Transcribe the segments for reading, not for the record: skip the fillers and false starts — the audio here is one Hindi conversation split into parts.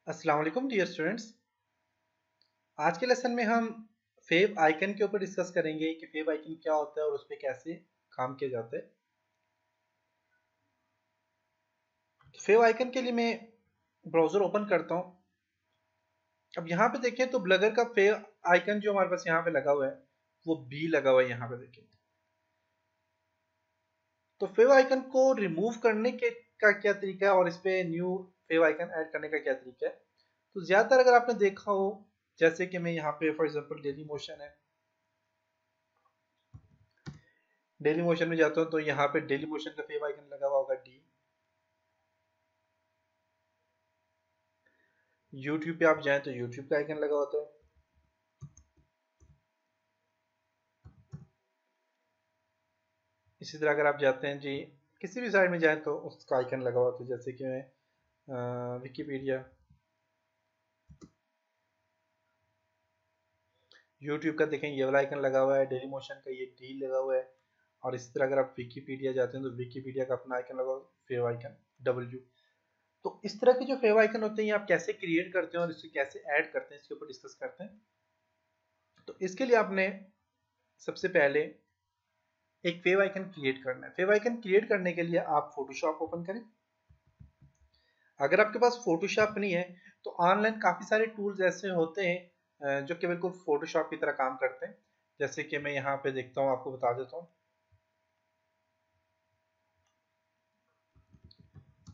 अस्सलाम वालेकुम डियर स्टूडेंट्स। आज के लेसन में हम फेव आइकन के ऊपर डिस्कस करेंगे कि फेव आइकन क्या होता है और उस पर कैसे काम किया जाता है। फेव आइकन के लिए मैं ब्राउज़र ओपन करता हूँ। अब यहाँ पे देखें तो ब्लगर का फेव आइकन जो हमारे पास यहाँ पे लगा हुआ है वो बी लगा हुआ है। यहाँ पे देखें तो फेव आइकन को रिमूव करने के का क्या तरीका है और इस पे न्यू फेव आइकन ऐड करने का क्या तरीका है। तो ज़्यादातर अगर आपने देखा हो, जैसे कि मैं यहाँ पे फॉर एग्जांपल डेली मोशन है, डेली मोशन में जाता हूँ तो यहाँ पे डेली मोशन का फेव आइकन लगा हुआ होगा डी। यूट्यूब पे आप जाएं तो यूट्यूब का आइकन लगा होता है। इसी तरह अगर आप जाते हैं जी किसी भी साइड में जाएं तो उसका आइकन लगा होता है, जैसे कि मैं विकीपीडिया, यूट्यूब का देखें ये वाला आइकन लगा हुआ है, डेली मोशन का ये डी लगा हुआ है। और इसी तरह अगर आप विकीपीडिया जाते हैं तो विकीपीडिया का अपना आइकन लगा हुआ है, फेव आइकन डब्ल्यू। तो इस तरह के जो फेव आइकन होते हैं ये आप कैसे क्रिएट करते हैं और इसे कैसे ऐड करते हैं इसके ऊपर डिस्कस करते हैं। तो इसके लिए आपने सबसे पहले एक फेव आइकन क्रिएट करना है। फेव आइकन क्रिएट करने के लिए आप फोटोशॉप ओपन करें। अगर आपके पास फोटोशॉप नहीं है तो ऑनलाइन काफ़ी सारे टूल्स ऐसे होते हैं जो कि बिल्कुल फोटोशॉप की तरह काम करते हैं। जैसे कि मैं यहाँ पे देखता हूँ, आपको बता देता हूँ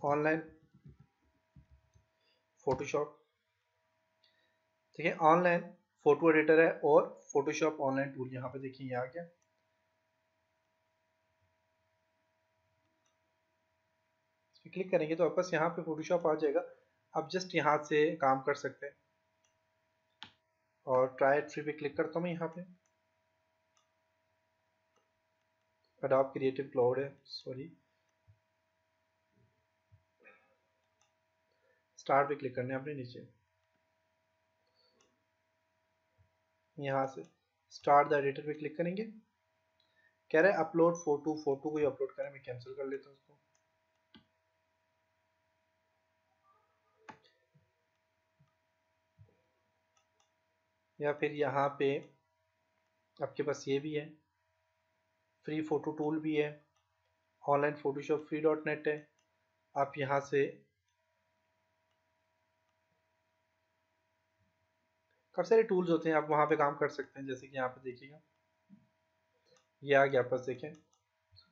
ऑनलाइन फोटोशॉप। ठीक है, ऑनलाइन फोटो एडिटर है और फोटोशॉप ऑनलाइन टूल यहाँ पे देखिए ये आ गया। इस पर क्लिक करेंगे तो वापस यहाँ पे फोटोशॉप आ जाएगा। आप जस्ट यहाँ से काम कर सकते हैं। और ट्राई ट्री पे क्लिक करता हूँ मैं यहाँ पे। एडोब क्रिएटिव क्लाउड है, सॉरी, स्टार्ट पे क्लिक करना है अपने नीचे। यहाँ से स्टार्ट द एडिटर पे क्लिक करेंगे। कह रहा है अपलोड फोटो, फोटो को ही अपलोड करें, मैं कैंसिल कर लेता हूँ उसको। या फिर यहाँ पे आपके पास ये भी है, फ्री फोटो टूल भी है, online Photoshop free dot net है। आप यहाँ से काफ़ी सारे टूल्स होते हैं, आप वहाँ पे काम कर सकते हैं। जैसे कि यहाँ पे देखिएगा ये आ गया, आपस देखें,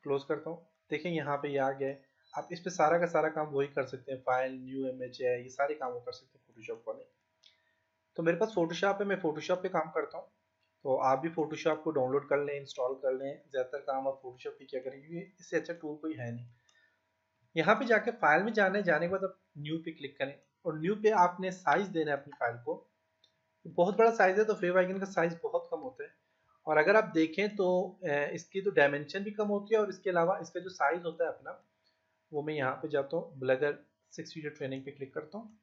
क्लोज करता हूँ, देखें यहाँ पे ये आ गया है। आप इस पे सारा का सारा काम वही कर सकते हैं, फाइल, न्यू इमेज है, ये सारे काम वो कर सकते हैं फोटोशॉप वाले। तो मेरे पास फोटोशॉप है, मैं फोटोशॉप पे काम करता हूँ। तो आप भी फोटोशॉप को डाउनलोड कर लें, इंस्टॉल कर लें। ज़्यादातर काम आप फोटोशॉप पे क्या करेंगे क्योंकि इससे अच्छा टूल कोई है नहीं। यहाँ पे जाके फाइल में जाने के बाद आप न्यू पे क्लिक करें और न्यू पे आपने साइज देना है अपनी फाइल को। बहुत बड़ा साइज है तो फेव आइकन का साइज बहुत कम होता है। और अगर आप देखें तो इसकी तो डायमेंशन भी कम होती है और इसके अलावा इसका जो साइज होता है अपना, वो मैं यहाँ पे जाता हूँ, ब्लगर 6 वीडियो ट्रेनिंग पे क्लिक करता हूँ।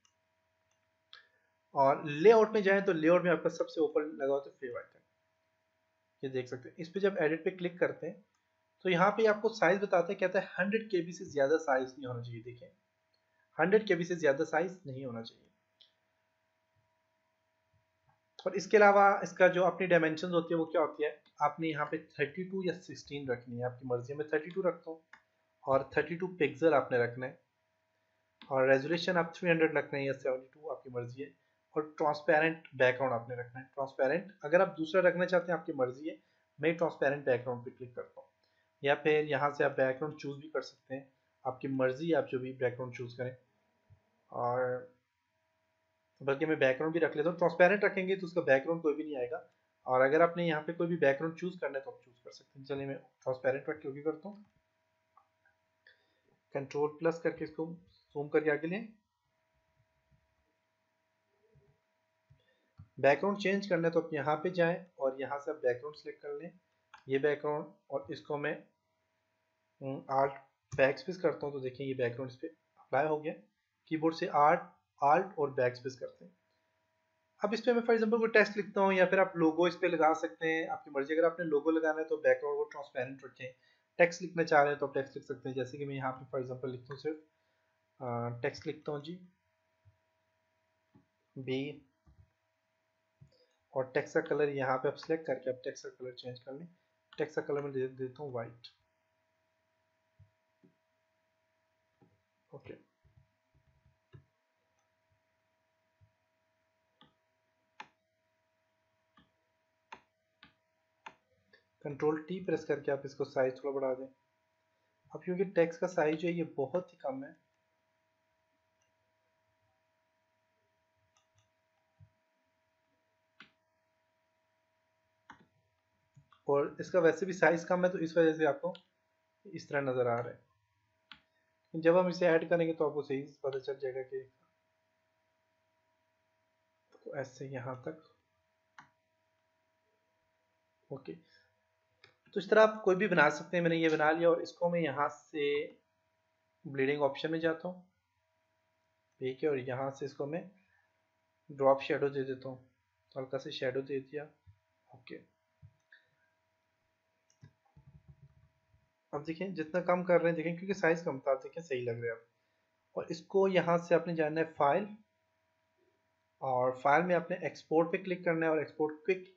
और लेआउट में जाएं तो लेआउट में आपका सबसे ऊपर लगा होता है फेव आइकन, ये देख सकते हैं। इस पे जब एडिट पे क्लिक करते हैं तो यहाँ पे आपको साइज बताते हैं, कहता है 100 KB से ज्यादा साइज नहीं होना चाहिए। देखें 100 KB से ज्यादा साइज नहीं होना चाहिए। और इसके अलावा इसका जो अपनी डायमेंशन होती है वो क्या होती है, आपने यहाँ पे 32 या 16 रखनी है, आपकी मर्जी में 32 रखता हूँ और 32 पिक्सल आपने रखना है। और रेजोल्यूशन आप 300 रखना है या 72, आपकी मर्जी है। और ट्रांसपेरेंट बैकग्राउंड आपने रखना है, ट्रांसपेरेंट। अगर आप दूसरा रखना चाहते हैं आपकी मर्जी है, मैं ट्रांसपेरेंट बैकग्राउंड पे क्लिक करता हूँ। या फिर यहाँ से आप बैकग्राउंड चूज भी कर सकते हैं, आपकी मर्जी है, आप जो भी बैकग्राउंड चूज करें। और बल्कि मैं बैकग्राउंड भी रख लेता हूँ, ट्रांसपेरेंट रखेंगे तो उसका बैकग्राउंड कोई भी नहीं आएगा। और अगर आपने यहाँ पे कोई भी बैकग्राउंड चूज करना है तो आप चूज कर सकते हैं। चलिए मैं ट्रांसपेरेंट रख के भी करता हूँ, कंट्रोल प्लस करके इसको जूम करके आगे लें। बैकग्राउंड चेंज करना है तो आप यहाँ पे जाएं और यहाँ से आप बैकग्राउंड सेलेक्ट कर लें, ये बैकग्राउंड। और इसको मैं आल्ट बैक स्पेस करता हूँ तो देखिए ये बैकग्राउंड इस पर अप्लाई हो गया। कीबोर्ड से आल्ट और बैक स्पेस करते हैं। अब इस पे मैं फॉर एग्जांपल कोई टेक्स्ट लिखता हूँ या फिर आप लोगो इस पे लगा सकते हैं, आपकी मर्जी। अगर आपने लोगो लगाना है तो बैकग्राउंड को ट्रांसपेरेंट रखें। टेक्स्ट लिखना चाह रहे हैं तो आप टेक्स्ट लिख सकते हैं, जैसे कि मैं यहाँ पे फॉर एग्जांपल लिखता हूँ, सिर्फ टेक्स्ट लिखता हूँ जी। बी, और टेक्स्ट का कलर यहाँ पे आप सिलेक्ट करके आप टेक्स्ट का कलर चेंज कर लें। टेक्स्ट का कलर मैं दे देता हूँ white. Okay, control T press करके आप इसको साइज थोड़ा बढ़ा दें। अब क्योंकि टेक्स्ट का साइज जो है ये बहुत ही कम है, और इसका वैसे भी साइज कम है, तो इस वजह से आपको इस तरह नजर आ रहा है। जब हम इसे ऐड करेंगे तो आपको सही पता चल जाएगा कि तो ऐसे यहाँ तक। ओके, तो इस तरह आप कोई भी बना सकते हैं। मैंने ये बना लिया और इसको मैं यहाँ से ब्लीडिंग ऑप्शन में जाता हूँ, ठीक है, और यहाँ से इसको मैं ड्रॉप शेडो दे देता हूँ, हल्का से शेडो दे दिया। ओके, अब देखें जितना कम कर रहे हैं देखें, क्योंकि साइज कम था, देखें सही लग रहा है अब। और इसको यहाँ से आपने जाना है फाइल, और फाइल में आपने एक्सपोर्ट पे क्लिक करना है, और export quick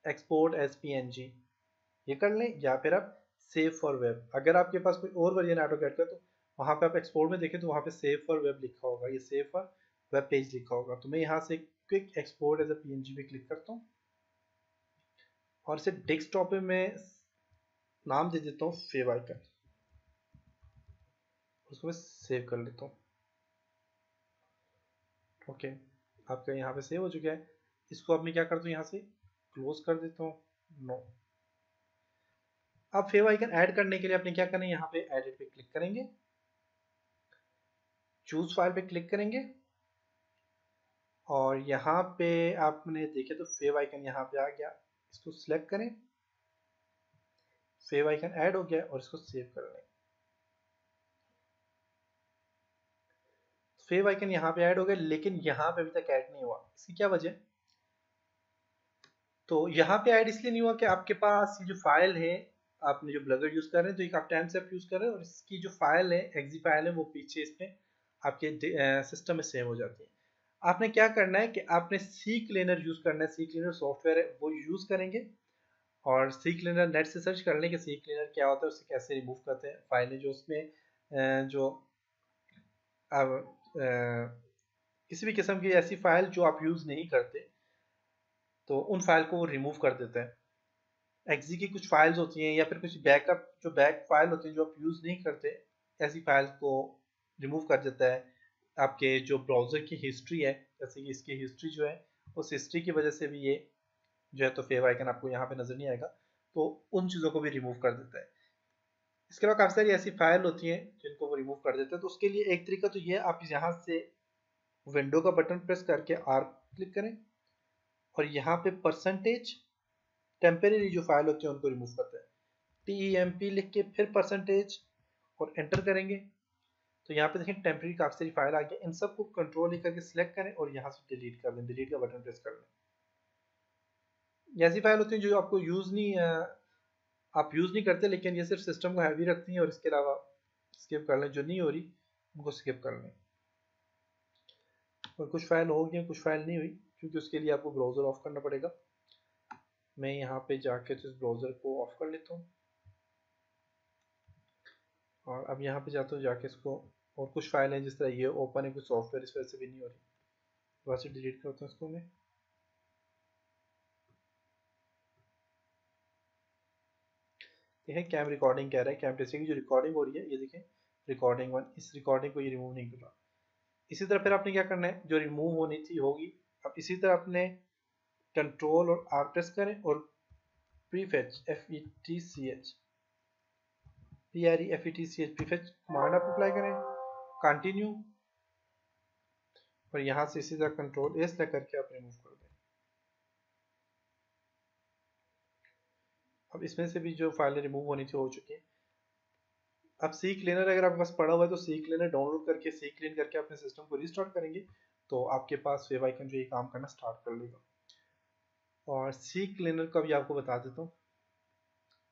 export as PNG ये कर लें, या फिर आप सेव फॉर वेब। अगर आपके पास कोई और वर्जन ऑटोकैड का, तो वहाँ पे आप एक्सपोर्ट में देखें तो वहाँ पे सेव फॉर वेब लिखा होगा, ये सेव फॉर वेब पेज लिखा होगा। तो मैं यहाँ से quick export as a PNG पे क्लिक करता हूँ, और इसे डेस्कटॉप पे मैं नाम दे देता हूँ फेव आइकन, उसको मैं सेव कर लेता हूँ। ओके, आपका यहाँ पे सेव हो चुका है। इसको अब मैं क्या करता हूँ, यहाँ से क्लोज कर देता हूँ। नो, अब फेव आइकन ऐड करने के लिए आपने क्या करना है, यहाँ पे एडिट पे क्लिक करेंगे, चूज फाइल पे क्लिक करेंगे, और यहाँ पे आपने देखे तो फेव आइकन यहाँ पे आ गया। इसको सिलेक्ट करें, फेव आइकन ऐड हो गया, और इसको सेव कर लें। फेव आइकन यहाँ पे ऐड हो गया, लेकिन यहाँ पे अभी तक ऐड नहीं हुआ। इसकी क्या वजह? तो यहाँ पे ऐड इसलिए नहीं हुआ कि आपके पास ये जो फाइल है, आपने जो ब्लगर यूज कर रहे हैं, तो एक आप टाइमस्टैम्प यूज कर रहे हैं, और इसकी जो फाइल है एक्जी फाइल है वो पीछे इसमें आपके सिस्टम में सेव हो जाती है। आपने क्या करना है कि आपने सी क्लीनर यूज करना है, सी क्लीनर सॉफ्टवेयर है वो यूज करेंगे, और सी क्लीनर नेट से सर्च कर लें कि सी क्लीनर क्या होता है, उससे कैसे रिमूव करते हैं फाइलें जो उसमें जो अब किसी भी किस्म की ऐसी फाइल जो आप यूज नहीं करते, तो उन फाइल को वो रिमूव कर देता है। एक्जी की कुछ फाइल्स होती हैं, या फिर कुछ बैकअप जो बैक फाइल होती हैं जो आप यूज़ नहीं करते, ऐसी फाइल्स को रिमूव कर देता है। आपके जो ब्राउज़र की हिस्ट्री है, जैसे कि इसकी हिस्ट्री जो है, उस हिस्ट्री की वजह से भी ये जो है तो फेव आइकन आपको यहाँ पे नज़र नहीं आएगा, तो उन चीज़ों को भी रिमूव कर देता है। इसके अलावा काफ़ी सारी ऐसी फाइल होती हैं जिनको वो रिमूव कर देता है। तो उसके लिए एक तरीका तो ये है, आप यहाँ से विंडो का बटन प्रेस करके आर क्लिक करें, और यहाँ पे परसेंटेज टेम्परेरी जो फाइल होती है उनको रिमूव करते हैं। TEMP लिख के फिर परसेंटेज और एंटर करेंगे, तो यहाँ पे देखें टेम्परेरी काफी सारी फाइल आ गई। इन सबको कंट्रोल ही करके सिलेक्ट करें और यहाँ से डिलीट कर दें, डिलीट का बटन प्रेस कर लें। ऐसी फाइल होती है जो आपको यूज नहीं आप यूज नहीं करते, लेकिन ये सिर्फ सिस्टम को हैवी रखती हैं, और इसके अलावा स्किप कर लें, जो नहीं हो रही उनको स्किप कर लें। और कुछ फाइल हो गई, कुछ फाइल नहीं हुई, क्योंकि उसके लिए आपको ब्राउजर ऑफ करना पड़ेगा। मैं यहाँ पे जाके तो इस ब्राउजर को ऑफ कर लेता हूँ, और अब यहाँ पे जाता हूँ जाके इसको, और कुछ फाइल हैं जिस तरह ये ओपन है, कुछ सॉफ्टवेयर इस वजह से भी नहीं हो रही, वैसे डिलीट करता हूँ इसको मैं। देखें कैम रिकॉर्डिंग कह रहा है, कैम टेस्टिंग की जो रिकॉर्डिंग हो रही है, ये देखें रिकॉर्डिंग 1, इस रिकॉर्डिंग को ये रिमूव नहीं कर रहा। इसी तरह फिर आपने क्या करना है, जो रिमूव होनी थी होगी। अब इसी तरह अपने कंट्रोल और आर प्रेस करें, और prefetch FETCH PREFETCH prefetch command आप अप्लाई करें, कंटिन्यू, और यहाँ से इसी तरह कंट्रोल एस लग करके आप रिमूव कर दें। अब इसमें से भी जो फाइलें रिमूव होनी थी हो चुकी है। अब सी क्लीनर अगर आपके पास पड़ा हुआ है, तो सी क्लीनर डाउनलोड करके सी क्लीन करके अपने सिस्टम को रिस्टार्ट करेंगे, तो आपके पास फेव आइकन जो ये काम करना स्टार्ट कर लेगा। और सी क्लीनर का भी आपको बता देता हूँ,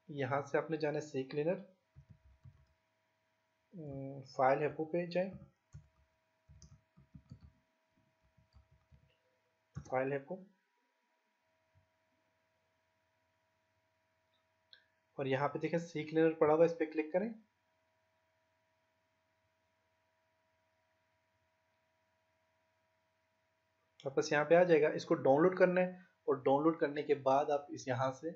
यहाँ से आपने जाना है सी क्लीनर, फाइल है वो पे जाए, फाइल है वो, और यहाँ पे देखें सी क्लीनर पड़ा हुआ है, इस पर क्लिक करें। वापस यहाँ पे आ जाएगा, इसको डाउनलोड करना है, और डाउनलोड करने के बाद आप इस यहाँ से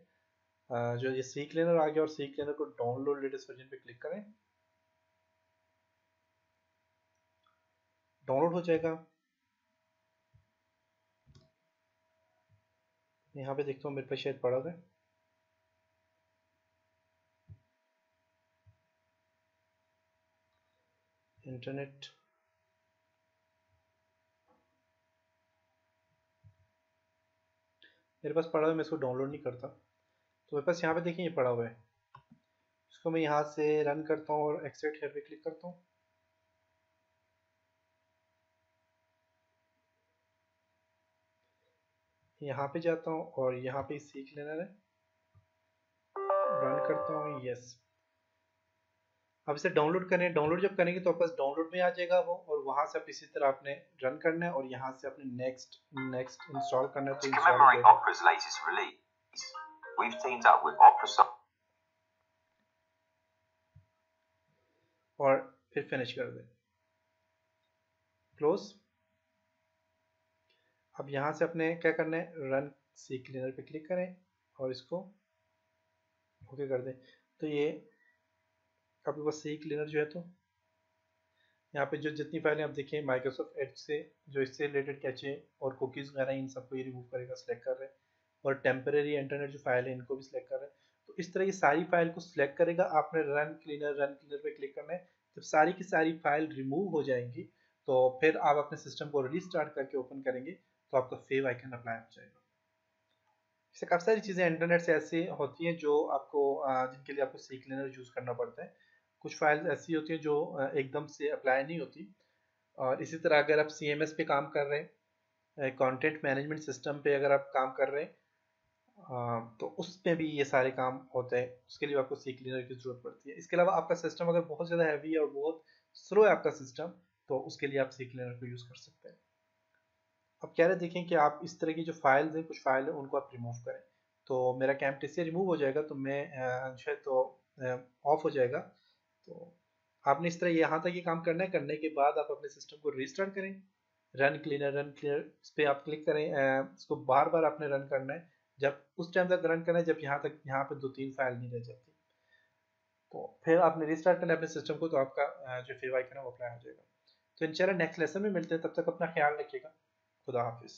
जो ये सी क्लीनर आ गया, और सी क्लीनर को डाउनलोड लेटेस्ट वर्जन पे क्लिक करें, डाउनलोड हो जाएगा। यहाँ पे देखता हूँ मेरे पास शायद पड़ा हुआ है, इंटरनेट, मेरे पास पड़ा हुआ है, मैं इसको डाउनलोड नहीं करता। तो मेरे पास यहाँ पे देखिए ये पड़ा हुआ है, इसको मैं यहाँ से रन करता हूँ और एक्सेट हेयर पे क्लिक करता हूँ। यहाँ पे जाता हूँ और यहाँ पे सीख लेना है, रन करता हूँ, यस। अब इसे डाउनलोड करें, डाउनलोड जब करेंगे तो वापस डाउनलोड में आ जाएगा वो, और वहां से आप इसी तरह आपने रन करना है, और यहाँ से अपने नेक्स्ट नेक्स्ट इंस्टॉल करना है तो इंस्टॉल हो जाएगा। Opera's latest release, we've teamed up with Opera और फिर फिनिश कर दें, क्लोज। अब यहाँ से अपने क्या करना है, रन सी क्लीनर पे क्लिक करें और इसको ओके कर दें। तो ये आपके पास सी क्लीनर जो है, तो यहाँ पे जो जितनी फाइलें आप देखें माइक्रोसॉफ्ट एज से जो इससे रिलेटेड कैचे और कुकीज़ वगैरह इन सबको ये रिमूव करेगा, सिलेक्ट कर रहे हैं, और टेम्परेरी इंटरनेट जो फाइल है इनको भी सिलेक्ट कर रहे हैं। तो इस तरह की सारी फाइल को सिलेक्ट करेगा, आपने रन क्लीनर पे क्लिक करना है। जब सारी की सारी फाइल रिमूव हो जाएंगी तो फिर आप अपने सिस्टम को रीस्टार्ट करके ओपन करेंगे तो आपका फेव आइकन अप्लाई हो जाएगा। इससे काफ़ी सारी चीज़ें इंटरनेट से ऐसी होती हैं जो आपको जिनके लिए आपको सी क्लीनर यूज़ करना पड़ता है। कुछ फाइल्स ऐसी होती हैं जो एकदम से अप्लाई नहीं होती। और इसी तरह अगर आप CMS पे काम कर रहे हैं, कंटेंट मैनेजमेंट सिस्टम पे अगर आप काम कर रहे हैं, तो उसमें भी ये सारे काम होते हैं, उसके लिए आपको सी क्लीनर की ज़रूरत पड़ती है। इसके अलावा आपका सिस्टम अगर बहुत ज़्यादा हैवी है और बहुत स्लो है आपका सिस्टम, तो उसके लिए आप सी क्लीनर को यूज़ कर सकते हैं। अब कह रहे देखें कि आप इस तरह की जो फाइल्स हैं, कुछ फाइल है उनको आप रिमूव करें। तो मेरा कैम्टेसिया रिमूव हो जाएगा, तो मैं शायद तो ऑफ हो जाएगा। तो आपने इस तरह यहाँ तक ये काम करना है, करने के बाद आप अपने सिस्टम को रीस्टार्ट करें, रन क्लियर इस पर आप क्लिक करें, इसको बार बार आपने रन करना है, जब उस टाइम तक रन करना है जब यहाँ पे 2-3 फाइल नहीं रह जाती। तो फिर आपने रीस्टार्ट करना है अपने सिस्टम को, तो आपका जो फेव आइकन है वो अप्लाई हो जाएगा। तो इंशाल्लाह नेक्स्ट लेसन में मिलते हैं, तब तक अपना ख्याल रखिएगा। खुदा हाफिज़।